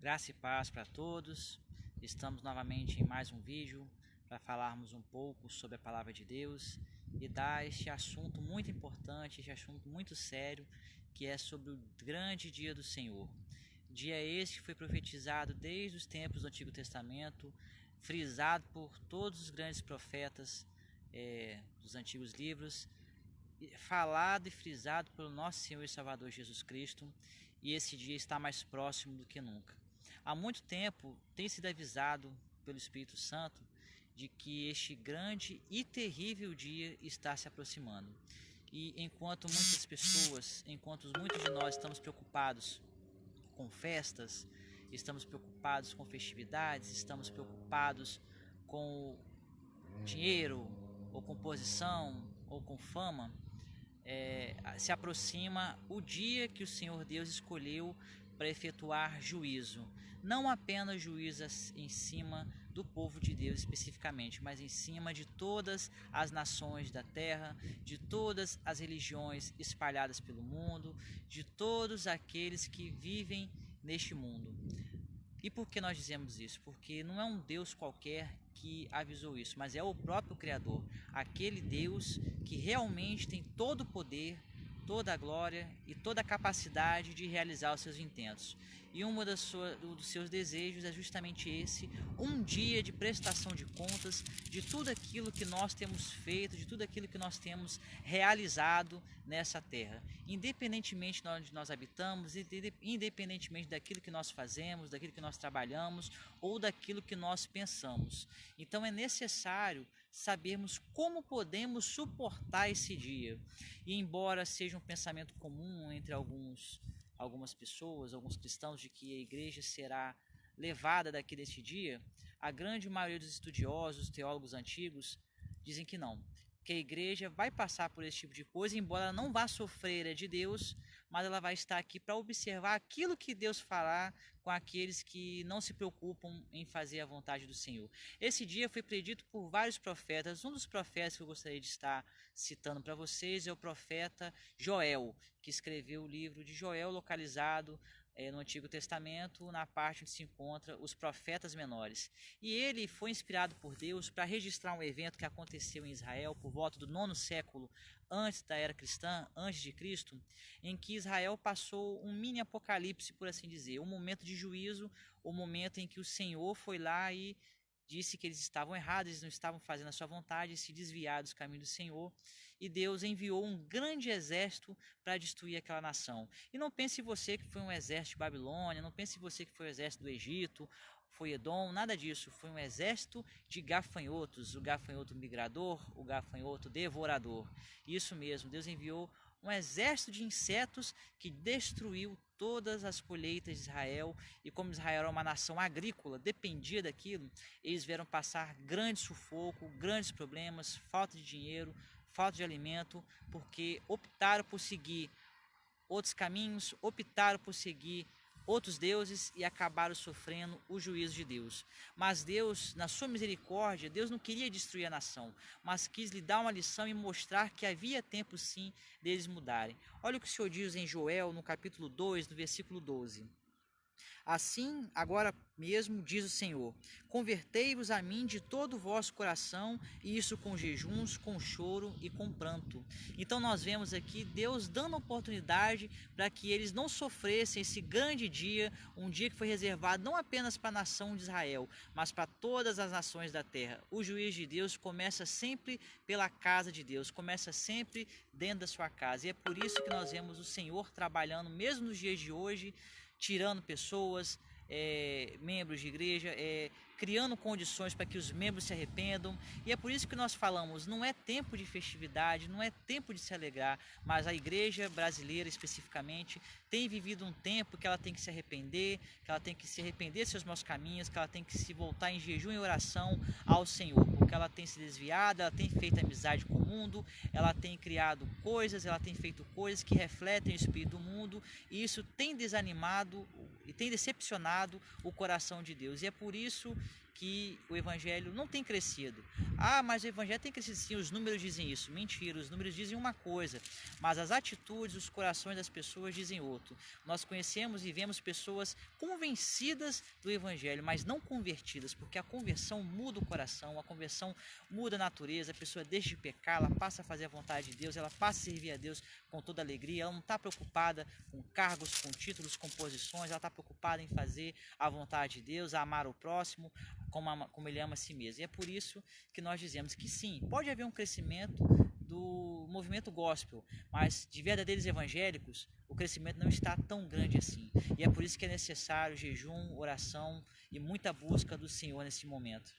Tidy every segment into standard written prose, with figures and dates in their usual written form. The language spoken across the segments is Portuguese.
Graça e paz para todos. Estamos novamente em mais um vídeo para falarmos um pouco sobre a palavra de Deus e dar este assunto muito importante, este assunto muito sério, que é sobre o grande dia do Senhor. Dia este que foi profetizado desde os tempos do Antigo Testamento, frisado por todos os grandes profetas dos antigos livros, falado e frisado pelo nosso Senhor e Salvador Jesus Cristo, e esse dia está mais próximo do que nunca. Há muito tempo tem sido avisado pelo Espírito Santo de que este grande e terrível dia está se aproximando. E enquanto muitos de nós estamos preocupados com festas, estamos preocupados com festividades, estamos preocupados com dinheiro, ou com posição, ou com fama, se aproxima o dia que o Senhor Deus escolheu para efetuar juízo. Não apenas juízo em cima do povo de Deus especificamente, mas em cima de todas as nações da terra, de todas as religiões espalhadas pelo mundo, de todos aqueles que vivem neste mundo. E por que nós dizemos isso? Porque não é um Deus qualquer que avisou isso, mas é o próprio Criador, aquele Deus que realmente tem todo o poder, toda a glória e toda a capacidade de realizar os seus intentos. E um dos seus desejos é justamente esse, um dia de prestação de contas de tudo aquilo que nós temos feito, de tudo aquilo que nós temos realizado nessa terra. Independentemente de onde nós habitamos, independentemente daquilo que nós fazemos, daquilo que nós trabalhamos ou daquilo que nós pensamos. Então é necessário sabermos como podemos suportar esse dia. E embora seja um pensamento comum entre algumas pessoas, alguns cristãos, de que a igreja será levada daqui deste dia, a grande maioria dos estudiosos, teólogos antigos, dizem que não, que a igreja vai passar por esse tipo de coisa, embora ela não vá sofrer de Deus, mas ela vai estar aqui para observar aquilo que Deus fará com aqueles que não se preocupam em fazer a vontade do Senhor. Esse dia foi predito por vários profetas. Um dos profetas que eu gostaria de estar citando para vocês é o profeta Joel, que escreveu o livro de Joel, localizado no Antigo Testamento, na parte onde se encontra os profetas menores. E ele foi inspirado por Deus para registrar um evento que aconteceu em Israel por volta do 9º século antes da era cristã, antes de Cristo, em que Israel passou um mini apocalipse, por assim dizer, um momento de juízo, o momento em que o Senhor foi lá e disse que eles estavam errados, eles não estavam fazendo a sua vontade, se desviaram dos caminhos do Senhor, e Deus enviou um grande exército para destruir aquela nação. E não pense você que foi um exército de Babilônia, não pense você que foi o exército do Egito, foi Edom, nada disso, foi um exército de gafanhotos, o gafanhoto migrador, o gafanhoto devorador. Isso mesmo, Deus enviou um exército de insetos que destruiu todas as colheitas de Israel, e como Israel era uma nação agrícola, dependia daquilo, eles vieram passar grande sufoco, grandes problemas, falta de dinheiro, falta de alimento, porque optaram por seguir outros caminhos, optaram por seguir outros deuses e acabaram sofrendo o juízo de Deus. Mas Deus, na sua misericórdia, Deus não queria destruir a nação, mas quis lhe dar uma lição e mostrar que havia tempo sim deles mudarem. Olha o que o Senhor diz em Joel, no capítulo 2, no versículo 12. Assim, agora mesmo, diz o Senhor, convertei-vos a mim de todo o vosso coração, e isso com jejuns, com choro e com pranto. Então nós vemos aqui Deus dando oportunidade para que eles não sofressem esse grande dia, um dia que foi reservado não apenas para a nação de Israel, mas para todas as nações da terra. O juízo de Deus começa sempre pela casa de Deus, começa sempre dentro da sua casa, e é por isso que nós vemos o Senhor trabalhando, mesmo nos dias de hoje, tirando pessoas, membros de igreja, criando condições para que os membros se arrependam. E é por isso que nós falamos, não é tempo de festividade, não é tempo de se alegrar, mas a igreja brasileira especificamente tem vivido um tempo que ela tem que se arrepender, que ela tem que se arrepender de seus maus caminhos, que ela tem que se voltar em jejum e oração ao Senhor, porque ela tem se desviado, ela tem feito amizade com o mundo, ela tem criado coisas, ela tem feito coisas que refletem o espírito do mundo, e isso tem desanimado e tem decepcionado o coração de Deus. E é por isso que o evangelho não tem crescido. Ah, mas o evangelho tem crescido sim, os números dizem isso. Mentira, os números dizem uma coisa, mas as atitudes, os corações das pessoas dizem outro. Nós conhecemos e vemos pessoas convencidas do evangelho, mas não convertidas, porque a conversão muda o coração, a conversão muda a natureza, a pessoa deixa de pecar, ela passa a fazer a vontade de Deus, ela passa a servir a Deus com toda alegria, ela não está preocupada com cargos, com títulos, com posições, ela está preocupada em fazer a vontade de Deus, a amar o próximo, como ele ama a si mesmo. E é por isso que nós dizemos que sim, pode haver um crescimento do movimento gospel, mas de verdadeiros evangélicos, o crescimento não está tão grande assim. E é por isso que é necessário jejum, oração e muita busca do Senhor nesse momento.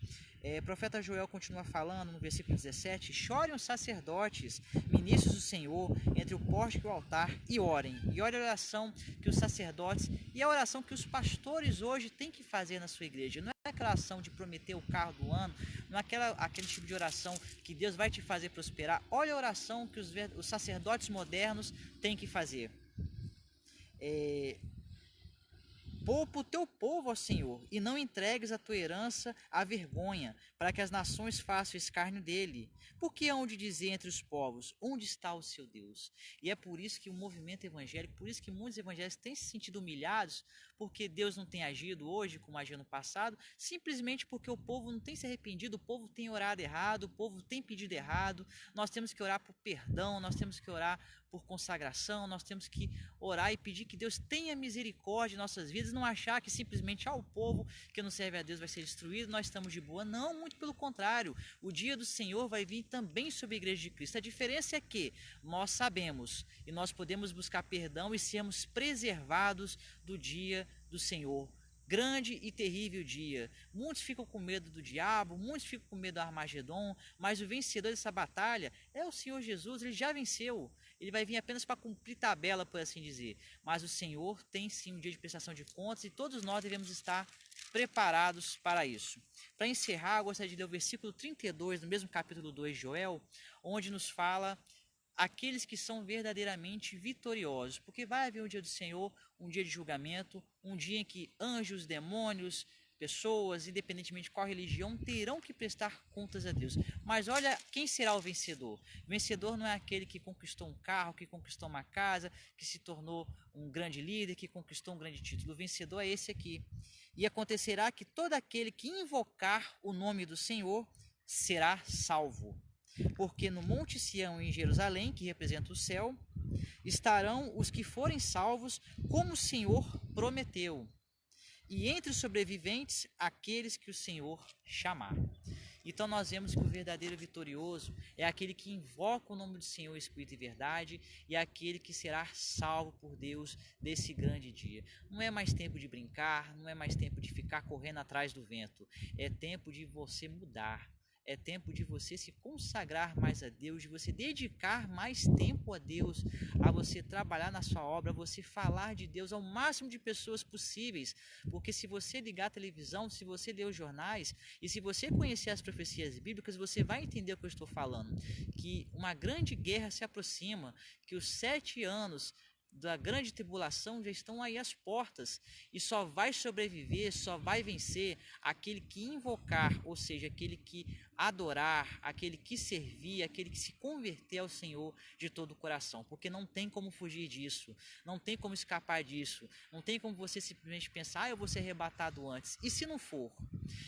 O profeta Joel continua falando no versículo 17: chorem os sacerdotes, ministros do Senhor, entre o pórtico e o altar, e orem. E olha a oração que os sacerdotes e a oração que os pastores hoje têm que fazer na sua igreja. Não é aquela oração de prometer o carro do ano, não é aquele tipo de oração que Deus vai te fazer prosperar. Olha a oração que os sacerdotes modernos têm que fazer. Poupa o teu povo, ó Senhor, e não entregues a tua herança à vergonha, para que as nações façam escárnio dele. Porque hão de dizer entre os povos, onde está o seu Deus? E é por isso que o movimento evangélico, por isso que muitos evangélicos têm se sentido humilhados, porque Deus não tem agido hoje como agiu no passado, simplesmente porque o povo não tem se arrependido, o povo tem orado errado, o povo tem pedido errado. Nós temos que orar por perdão, nós temos que orar por consagração, nós temos que orar e pedir que Deus tenha misericórdia em nossas vidas, não achar que simplesmente o povo que não serve a Deus vai ser destruído, nós estamos de boa. Não, muito pelo contrário, o dia do Senhor vai vir também sobre a igreja de Cristo. A diferença é que nós sabemos e nós podemos buscar perdão e sermos preservados do dia do Senhor. Grande e terrível dia. Muitos ficam com medo do diabo, muitos ficam com medo do Armagedon, mas o vencedor dessa batalha é o Senhor Jesus. Ele já venceu. Ele vai vir apenas para cumprir tabela, por assim dizer. Mas o Senhor tem sim um dia de prestação de contas e todos nós devemos estar preparados para isso. Para encerrar, eu gostaria de ler o versículo 32, no mesmo capítulo 2 de Joel, onde nos fala aqueles que são verdadeiramente vitoriosos, porque vai haver um dia do Senhor, um dia de julgamento, um dia em que anjos, demônios, pessoas, independentemente de qual religião, terão que prestar contas a Deus. Mas olha, quem será o vencedor? O vencedor não é aquele que conquistou um carro, que conquistou uma casa, que se tornou um grande líder, que conquistou um grande título. O vencedor é esse aqui. E acontecerá que todo aquele que invocar o nome do Senhor será salvo. Porque no Monte Sião e em Jerusalém, que representa o céu, estarão os que forem salvos, como o Senhor prometeu. E entre os sobreviventes, aqueles que o Senhor chamar. Então nós vemos que o verdadeiro vitorioso é aquele que invoca o nome do Senhor, Espírito e verdade, e é aquele que será salvo por Deus desse grande dia. Não é mais tempo de brincar, não é mais tempo de ficar correndo atrás do vento. É tempo de você mudar. É tempo de você se consagrar mais a Deus, de você dedicar mais tempo a Deus, a você trabalhar na sua obra, a você falar de Deus ao máximo de pessoas possíveis. Porque se você ligar a televisão, se você ler os jornais e se você conhecer as profecias bíblicas, você vai entender o que eu estou falando. Que uma grande guerra se aproxima, que os 7 anos da grande tribulação já estão aí às portas, e só vai sobreviver, só vai vencer aquele que invocar, ou seja, aquele que adorar, aquele que servir, aquele que se converter ao Senhor de todo o coração, porque não tem como fugir disso, não tem como escapar disso, não tem como você simplesmente pensar, eu vou ser arrebatado antes. E se não for?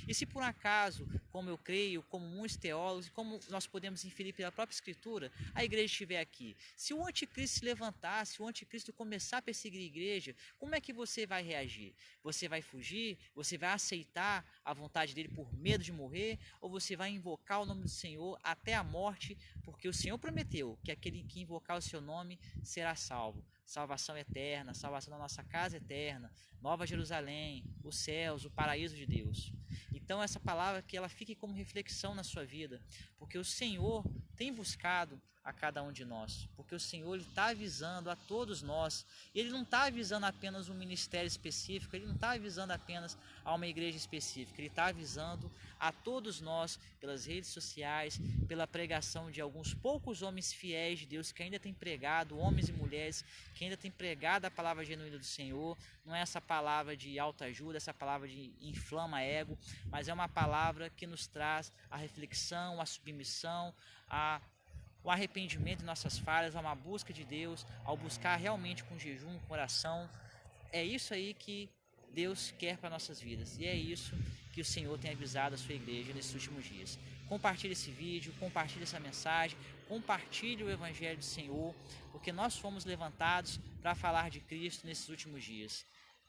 E se por acaso, como eu creio, como muitos teólogos, e como nós podemos inferir pela própria Escritura, a igreja estiver aqui, se o anticristo se levantar, se o anticristo começar a perseguir a igreja, como é que você vai reagir? Você vai fugir? Você vai aceitar a vontade dele por medo de morrer? Ou você vai invocar o nome do Senhor até a morte? Porque o Senhor prometeu que aquele que invocar o seu nome será salvo. Salvação eterna, salvação da nossa casa eterna, Nova Jerusalém, os céus, o paraíso de Deus. Então essa palavra que ela fique como reflexão na sua vida, porque o Senhor tem buscado a cada um de nós, porque o Senhor está avisando a todos nós. Ele não está avisando apenas um ministério específico, Ele não está avisando apenas a uma igreja específica, Ele está avisando a todos nós pelas redes sociais, pela pregação de alguns poucos homens fiéis de Deus que ainda têm pregado, homens e mulheres que ainda têm pregado a palavra genuína do Senhor. Não é essa palavra de autoajuda, essa palavra de inflama ego, mas é uma palavra que nos traz a reflexão, a submissão, o arrependimento de nossas falhas, a uma busca de Deus, ao buscar realmente com jejum, com oração. É isso aí que Deus quer para nossas vidas, e é isso que o Senhor tem avisado a sua igreja nesses últimos dias. Compartilhe esse vídeo, compartilhe essa mensagem, compartilhe o Evangelho do Senhor, porque nós fomos levantados para falar de Cristo nesses últimos dias.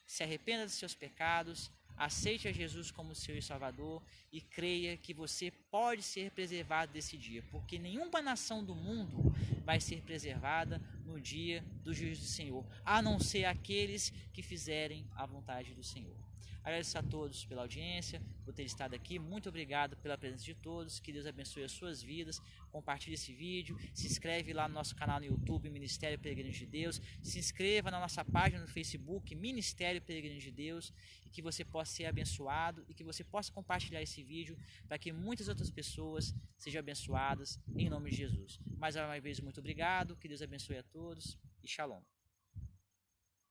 Se arrependa dos seus pecados, aceite a Jesus como seu Salvador e creia que você pode ser preservado desse dia, porque nenhuma nação do mundo vai ser preservada no dia do juízo do Senhor, a não ser aqueles que fizerem a vontade do Senhor. Agradeço a todos pela audiência, por ter estado aqui. Muito obrigado pela presença de todos. Que Deus abençoe as suas vidas. Compartilhe esse vídeo. Se inscreve lá no nosso canal no YouTube, Ministério Peregrino de Deus. Se inscreva na nossa página no Facebook, Ministério Peregrino de Deus. E que você possa ser abençoado e que você possa compartilhar esse vídeo para que muitas outras pessoas sejam abençoadas em nome de Jesus. Mais uma vez, muito obrigado. Que Deus abençoe a todos e Shalom.